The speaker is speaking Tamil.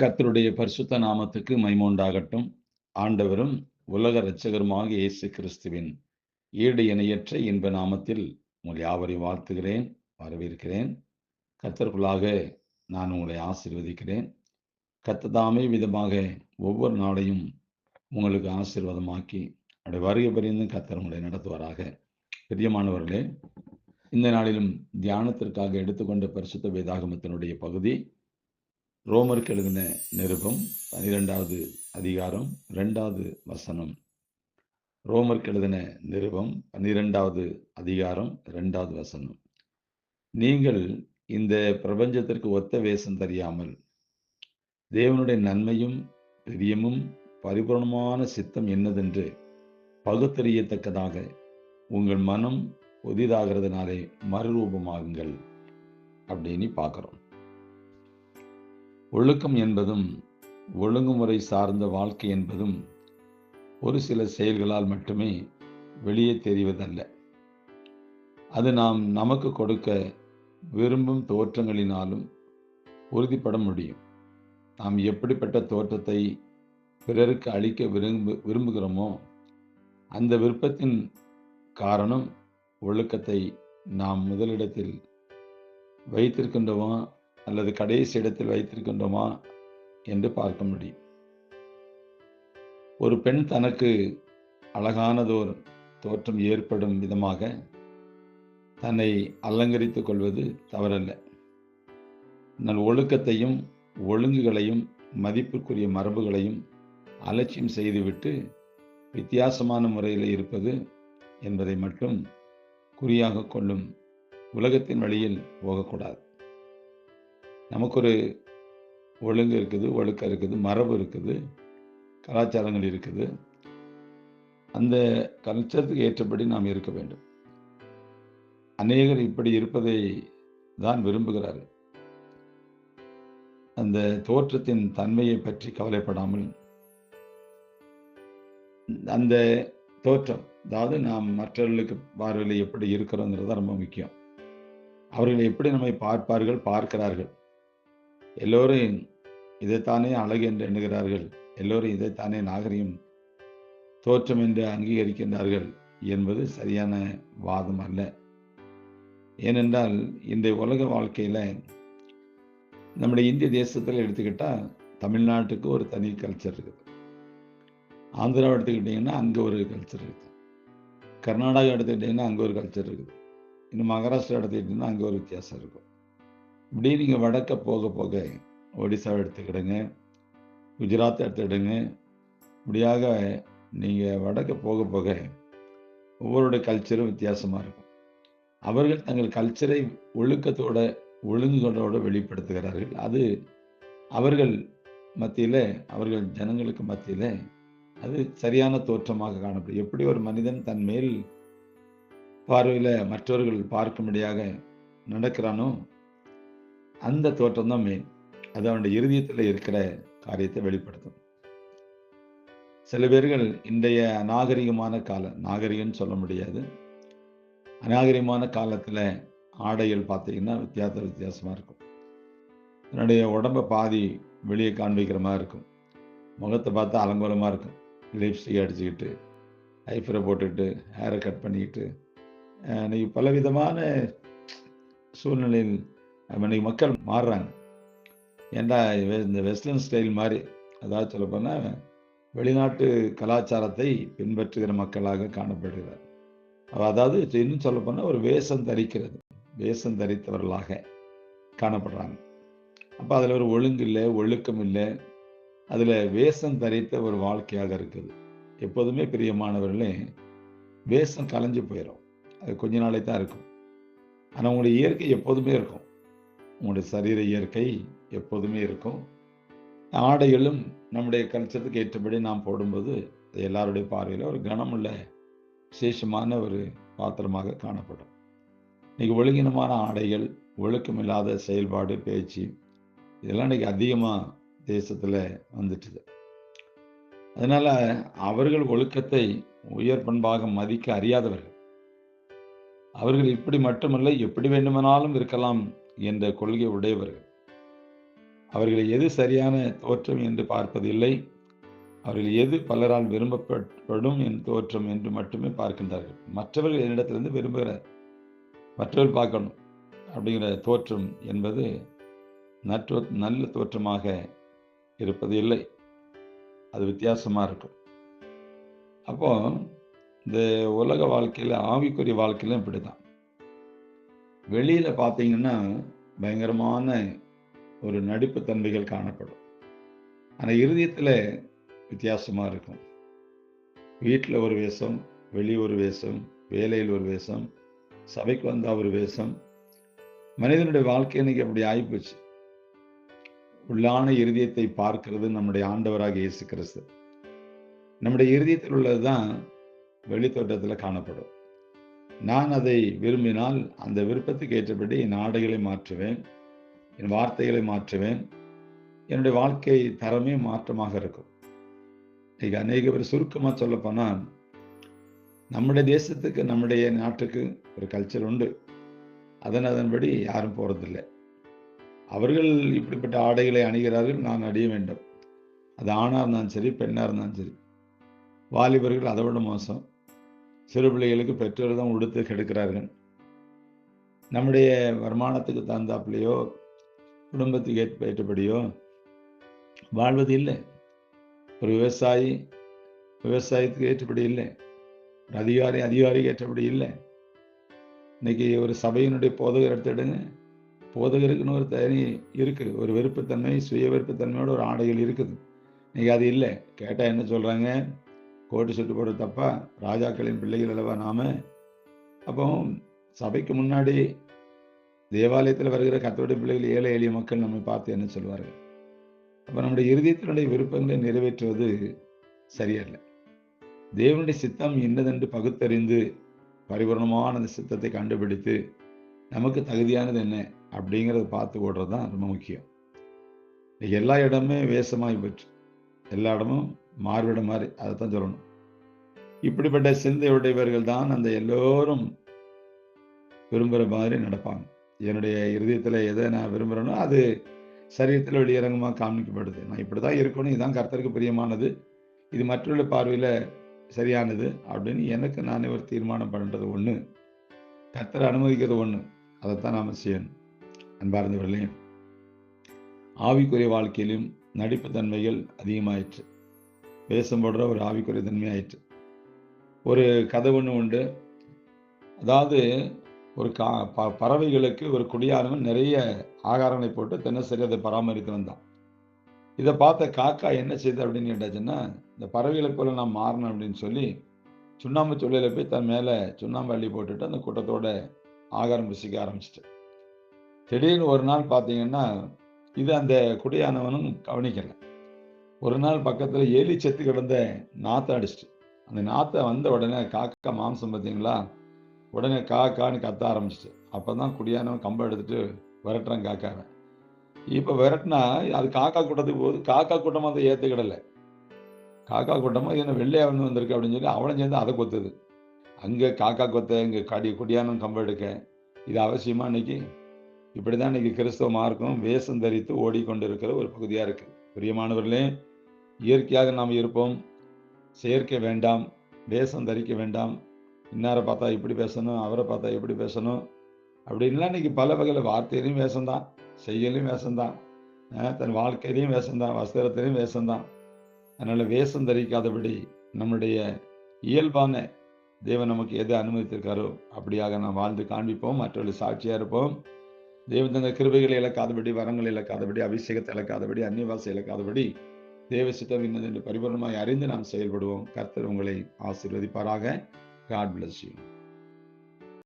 கர்த்தருடைய பரிசுத்த நாமத்துக்கு மகிமை உண்டாகட்டும். ஆண்டவரும் உலக இரட்சகருமாகிய இயேசு கிறிஸ்துவின் ஈடு இணையற்ற இன்ப நாமத்தில் உங்கள் யாவரையும் வாழ்த்துகிறேன், வரவேற்கிறேன். கர்த்தருக்குள்ளாக நான் உங்களை ஆசீர்வதிக்கிறேன். கர்த்தர் தாமே விதமாக ஒவ்வொரு நாளையும் உங்களுக்கு ஆசீர்வாதமாக்கி அவருடைய வருகை பரியந்தம் கர்த்தர் உங்களை நடத்துவாராக. பிரியமானவர்களே, இந்த நாளிலும் தியானத்திற்காக எடுத்துக்கொண்ட பரிசுத்த வேதாகமத்தினுடைய பகுதி ரோமருக்கு எழுதின நிருபம் 12வது அதிகாரம் 2வது வசனம். ரோமருக்கு எழுதின நிருபம் 12வது அதிகாரம் 2வது வசனம். நீங்கள் இந்த பிரபஞ்சத்திற்கு ஒத்த வேஷம் தெரியாமல் தேவனுடைய நன்மையும் பிரியமும் பரிபூர்ணமான சித்தம் என்னதென்று பகுத்தறியத்தக்கதாக உங்கள் மனம் புதிதாகிறதுனாலே மறுரூபமாகுங்கள் அப்படின்னு பார்க்குறோம். ஒழுக்கம் என்பதும் ஒழுங்குமுறை சார்ந்த வாழ்க்கை என்பதும் ஒரு சில செயல்களால் மட்டுமே வெளியே தெரிவதல்ல. அது நாம் நமக்கு கொடுக்க விரும்பும் தோற்றங்களினாலும் உறுதிப்பட முடியும். நாம் எப்படிப்பட்ட தோற்றத்தை பிறருக்கு அளிக்க விரும்புகிறோமோ அந்த விருப்பத்தின் காரணம் ஒழுக்கத்தை நாம் முதலிடத்தில் வைத்திருக்கின்றோமா அல்லது கடைசி இடத்தில் வைத்திருக்கின்றோமா என்று பார்க்க முடியும். ஒரு பெண் தனக்கு அழகானதோர் தோற்றம் ஏற்படும் விதமாக தன்னை அலங்கரித்துக் கொள்வது தவறல்ல. ஆனால் ஒழுக்கத்தையும் ஒழுங்குகளையும் மதிப்புக்குரிய மரபுகளையும் அலட்சியம் செய்துவிட்டு வித்தியாசமான முறையில் இருப்பது என்பதை மட்டும் குறியாக கொள்ளும் உலகத்தின் வழியில் போகக்கூடாது. நமக்கு ஒரு ஒழுங்கு இருக்குது, ஒழுக்கம் இருக்குது, மரபு இருக்குது, கலாச்சாரங்கள் இருக்குது. அந்த கலாச்சாரத்துக்கு ஏற்றபடி நாம் இருக்க வேண்டும். அநேகர் இப்படி இருப்பதை தான் விரும்புகிறார்கள். அந்த தோற்றத்தின் தன்மையை பற்றி கவலைப்படாமல் அந்த தோற்றம், அதாவது நாம் மற்றவர்களுக்கு பார்வையில் எப்படி இருக்கிறோங்கிறது தான் ரொம்ப முக்கியம். அவர்கள் எப்படி நம்மை பார்க்கிறார்கள். எல்லோரும் இதைத்தானே அழகு என்று எண்ணுகிறார்கள், எல்லோரும் இதைத்தானே நாகரிகம் தோற்றம் என்று அங்கீகரிக்கின்றார்கள் என்பது சரியான வாதம் அல்ல. ஏனென்றால் இன்றைய உலக வாழ்க்கையில் நம்முடைய இந்திய தேசத்தில் எடுத்துக்கிட்டால் தமிழ்நாட்டுக்கு ஒரு தனி கல்ச்சர் இருக்குது. ஆந்திராவை எடுத்துக்கிட்டிங்கன்னா அங்கே ஒரு கல்ச்சர் இருக்குது. கர்நாடகா எடுத்துக்கிட்டிங்கன்னா அங்கே ஒரு கல்ச்சர் இருக்குது. இன்னும் மகாராஷ்டிரா எடுத்துக்கிட்டிங்கன்னா அங்கே ஒரு வித்தியாசம் இருக்கும். இப்படி நீங்கள் வடக்க போக போக ஒடிசாவை எடுத்துக்கிடுங்க, குஜராத்தை எடுத்துக்கிடுங்க, இப்படியாக நீங்கள் வடக்க போக போக ஒவ்வொருடைய கல்ச்சரும் வித்தியாசமாக இருக்கும். அவர்கள் தங்கள் கல்ச்சரை ஒழுக்கத்தோட ஒழுங்குகளோடு வெளிப்படுத்துகிறார்கள். அது அவர்கள் மத்தியில், அவர்கள் ஜனங்களுக்கு மத்தியில் அது சரியான தோற்றமாக காணப்படும். எப்படி ஒரு மனிதன் தன் மேல் பார்வையில் மற்றவர்கள் பார்க்கும்படியாக நடக்கிறானோ அந்த தோற்றம் தான் மெயின். அது அவனுடைய இருதயத்தில் இருக்கிற காரியத்தை வெளிப்படுத்தும். சில பேர்கள் இன்றைய நாகரிகம்னு சொல்ல முடியாது, அநாகரிகமான காலத்தில் ஆடைகள் பார்த்தீங்கன்னா வித்தியாசமாக இருக்கும். என்னுடைய உடம்பை பாதி வெளியே காண்பிக்கிற மாதிரி இருக்கும். முகத்தை பார்த்தா அலங்கோலமாக இருக்கும். லிப்ஸ்டிக் அடிச்சுக்கிட்டு, ஐஃப்ரை போட்டுக்கிட்டு, ஹேரை கட் பண்ணிக்கிட்டு, இன்னைக்கு பலவிதமான சூழ்நிலையில் இன்னைக்கு மக்கள் மாறுறாங்க. ஏன்டா இந்த வெஸ்டர்ன் ஸ்டைல் மாதிரி, அதாவது சொல்லப்போனால் வெளிநாட்டு கலாச்சாரத்தை பின்பற்றுகிற மக்களாக காணப்படுகிறார். அதாவது இன்னும் சொல்லப்போனால் ஒரு வேஷம் தரித்தவர்களாக காணப்படுறாங்க. அப்போ அதில் ஒரு ஒழுங்கு இல்லை, ஒழுக்கம் இல்லை, அதில் வேஷம் தரித்த ஒரு வாழ்க்கையாக இருக்குது. எப்போதுமே பிரியமானவர்களே, வேஷம் கலைஞ்சு போயிடும். அது கொஞ்ச நாளை தான் இருக்கும். ஆனால் உங்களுடைய இயற்கை எப்போதுமே இருக்கும். உங்களுடைய சரீர இயற்கை எப்போதுமே இருக்கும். ஆடைகளும் நம்முடைய கல்ச்சத்துக்கு ஏற்றபடி நாம் போடும்போது எல்லாருடைய பார்வையில் ஒரு கனமுள்ள விசேஷமான ஒரு பாத்திரமாக காணப்படும். இன்னைக்கு ஒழுங்கினமான ஆடைகள், ஒழுக்கமில்லாத செயல்பாடு, பேச்சு, இதெல்லாம் இன்னைக்கு அதிகமாக தேசத்தில் வந்துட்டுது. அதனால் அவர்கள் ஒழுக்கத்தை உயர் பண்பாக மதிக்க அறியாதவர்கள். அவர்கள் இப்படி மட்டுமல்ல, எப்படி வேண்டுமானாலும் இருக்கலாம் என்ற கொள்கை உடையவர்கள். அவர்களை எது சரியான தோற்றம் என்று பார்ப்பதில்லை. அவர்கள் எது பலரால் விரும்பப்படும் என் தோற்றம் என்று மட்டுமே பார்க்கின்றார்கள். மற்றவர்கள் என்னிடத்திலிருந்து விரும்புகிற மற்றவர்கள் பார்க்கணும் அப்படிங்கிற தோற்றம் என்பது நல்ல தோற்றமாக இருப்பது இல்லை. அது வித்தியாசமா இருக்கும். அப்போ இந்த உலக வாழ்க்கையில, ஆவிக்குரிய வாழ்க்கையிலும் இப்படிதான். வெளியில பார்த்தீங்கன்னா பயங்கரமான ஒரு நடிப்பு தன்மைகள் காணப்படும். ஆனா இருதயத்துல வித்தியாசமா இருக்கும். வீட்டில் ஒரு வேஷம், வெளியே ஒரு வேஷம், வேலையில் ஒரு வேஷம், சபைக்கு வந்தா ஒரு வேஷம். மனிதனுடைய வாழ்க்கை இன்னைக்கு அப்படி ஆயிப்போச்சு. உள்ளான இருதயத்தை பார்க்கிறது நம்முடைய ஆண்டவராக இயேசு கிறிஸ்து. நம்முடைய இருதயத்தில் உள்ளதுதான் வெளித்தோட்டத்தில் காணப்படும். நான் அதை விரும்பினால் அந்த விருப்பத்துக்கு ஏற்றபடி என் ஆடைகளை மாற்றுவேன், என் வார்த்தைகளை மாற்றுவேன், என்னுடைய வாழ்க்கை தரமே மாற்றமாக இருக்கும். இன்னைக்கு அநேக பேர் சுருக்கமாக சொல்ல போனால், நம்முடைய தேசத்துக்கு நம்முடைய நாட்டுக்கு ஒரு கல்ச்சர் உண்டு. அதன்படி யாரும் போறதில்லை. அவர்கள் இப்படிப்பட்ட ஆடைகளை அணிகிறார்கள், நான் அணிய வேண்டும். அது ஆணாக இருந்தாலும் சரி, பெண்ணாக இருந்தாலும் சரி. வாலிபர்கள் அதை விட மோசம். சிறு பிள்ளைகளுக்கு பெற்றோர் தான் உடுத்து கெடுக்கிறார்கள். நம்முடைய வருமானத்துக்கு தகுந்தாப்புலையோ குடும்பத்துக்கு ஏற்றபடியோ வாழ்வது இல்லை. ஒரு விவசாயி விவசாயத்துக்கு ஏற்றபடி இல்லை, ஒரு அதிகாரிக்கு ஏற்றபடி இல்லை. இன்னைக்கு ஒரு சபையினுடைய போதகர் எடுத்துடுங்க, போதகருக்குன்னு ஒரு தனி இருக்கு, ஒரு வெறுப்புத்தன்மை, சுய வெறுப்புத்தன்மையோட ஒரு ஆடைகள் இருக்குது. இன்னைக்கு அது இல்லை. கேட்டால் என்ன சொல்றாங்க? கோட்டு சுட்டு போட தப்பா? ராஜாக்களின் பிள்ளைகள் அல்லவா நாம? அப்போ சபைக்கு முன்னாடி தேவாலயத்தில் வருகிற கர்த்தருடைய பிள்ளைகள், ஏழை எளிய மக்கள் நம்மை பார்த்து என்ன சொல்வார்கள்? அப்போ நம்முடைய இருதயத்தினுடைய விருப்பங்களை நிறைவேற்றுவது சரியல்ல. தேவனுடைய சித்தம் இன்னதென்று பகுத்தறிந்து பரிபூர்ணமான அந்த சித்தத்தை கண்டுபிடித்து நமக்கு தகுதியானது என்ன அப்படிங்கிறத பார்த்து ஓடுறது தான் ரொம்ப முக்கியம். எல்லா இடமுமே வேஷமாகி போச்சு, எல்லா இடமும் மாறுவிட மாதிரி, அதைத்தான் சொல்லணும். இப்படிப்பட்ட சிந்தையுடையவர்கள் தான் அந்த எல்லோரும் விரும்புகிற மாதிரி நடப்பாங்க. என்னுடைய இருதயத்தில் எதை நான் விரும்புகிறேனோ அது சரீரத்தில் வெளியரங்கமாக காமிக்கப்படுது. நான் இப்படி தான் இருக்கணும், இதுதான் கர்த்தருக்கு பிரியமானது, இது மற்றவர்கள் பார்வையில் சரியானது அப்படின்னு எனக்கு நானே ஒரு தீர்மானம் பண்ணுறது ஒன்று, கர்த்தரை அனுமதிக்கிறது ஒன்று. அதைத்தான் நாம் செய்யணும். அன்பார்ந்தவர்களே, ஆவிக்குரிய வாழ்க்கையிலும் நடிப்பு தன்மைகள் அதிகமாயிற்று. வேஷம் போடுற ஒரு ஆவிக்குரிய தன்மையாயிற்று. ஒரு கதை ஒன்று உண்டு. அதாவது ஒரு பறவைகளுக்கு ஒரு குடியானவன் நிறைய ஆகாரங்களை போட்டு தினசரி அதை பராமரித்து வந்தான். இதை பார்த்த காக்கா என்ன செய்யுது அப்படின்னு கேட்டாச்சுன்னா, இந்த பறவைகளை போல நான் மாறணும் அப்படின்னு சொல்லி சுண்ணாம்பு சொல்லையில் போய் தன் மேலே சுண்ணாம்பு அள்ளி போட்டுட்டு அந்த கூட்டத்தோட ஆகாரம் ருசிக்க ஆரம்பிச்சிட்டு, திடீர்னு ஒரு நாள் பார்த்தீங்கன்னா இது அந்த குடியானவனும் கவனிக்கலை. ஒரு நாள் பக்கத்தில் எலி செத்து கிடந்த நாற்றை அடிச்சிட்டு, அந்த நாற்றை வந்த உடனே காக்கா மாம்சம் பார்த்தீங்களா, உடனே காக்கான்னு கத்த ஆரம்பிச்சிட்டு. அப்போ தான் குடியானவன் கம்பை எடுத்துட்டு விரட்டுறான் காக்காவை. இப்போ விரட்டினா அது காக்கா கூட்டத்துக்கு போகுது. காக்கா கூட்டமாக அதை ஏற்றுக்கிடலை. காக்கா கூட்டமாக என்ன வெள்ளையாக வந்திருக்கு அப்படின்னு சொல்லி அவளும் சேர்ந்து அதை கொத்துது. அங்கே காக்கா கொத்த, இங்கே குடியானவன் கம்பை எடுக்க. இது அவசியமா இன்னைக்கு? இப்படி தான் இன்னைக்கு கிறிஸ்தவ மார்க்கம் வேஷம் தரித்து ஓடிக்கொண்டிருக்கிற ஒரு பகுதியாக இருக்குது. பிரியமானவர்களே, இயற்கையாக நாம் இருப்போம். செயற்கை வேண்டாம், வேஷம் தரிக்க வேண்டாம். இன்னாரை பார்த்தா இப்படி பேசணும், அவரை பார்த்தா எப்படி பேசணும் அப்படின்லாம் இன்னைக்கு பல வகையில் வார்த்தையிலையும் வேஷம்தான், செய்யலையும் வேஷம்தான், தன் வாழ்க்கையிலையும் வேஷம்தான், வஸ்திரத்திலையும் வேஷம்தான். அதனால் வேஷம் தரிக்காதபடி நம்முடைய இயல்பான தேவன் நமக்கு எதை அனுமதித்திருக்காரோ அப்படியாக நாம் வாழ்ந்து காண்பிப்போம், மற்றவர்கள் சாட்சியாக இருப்போம். தேவன் தந்த கிருபைகளை இழக்காதபடி, வரங்களை இழக்காதபடி, அபிஷேகத்தை இழக்காதபடி, அந்நியவாசை இழக்காதபடி, தேவ சித்தம் இன்னது என்று பரிபூர்ணமாய் அறிந்து நாம் செயல்படுவோம். கர்த்தர் உங்களை ஆசீர்வதிப்பாராக. God bless you.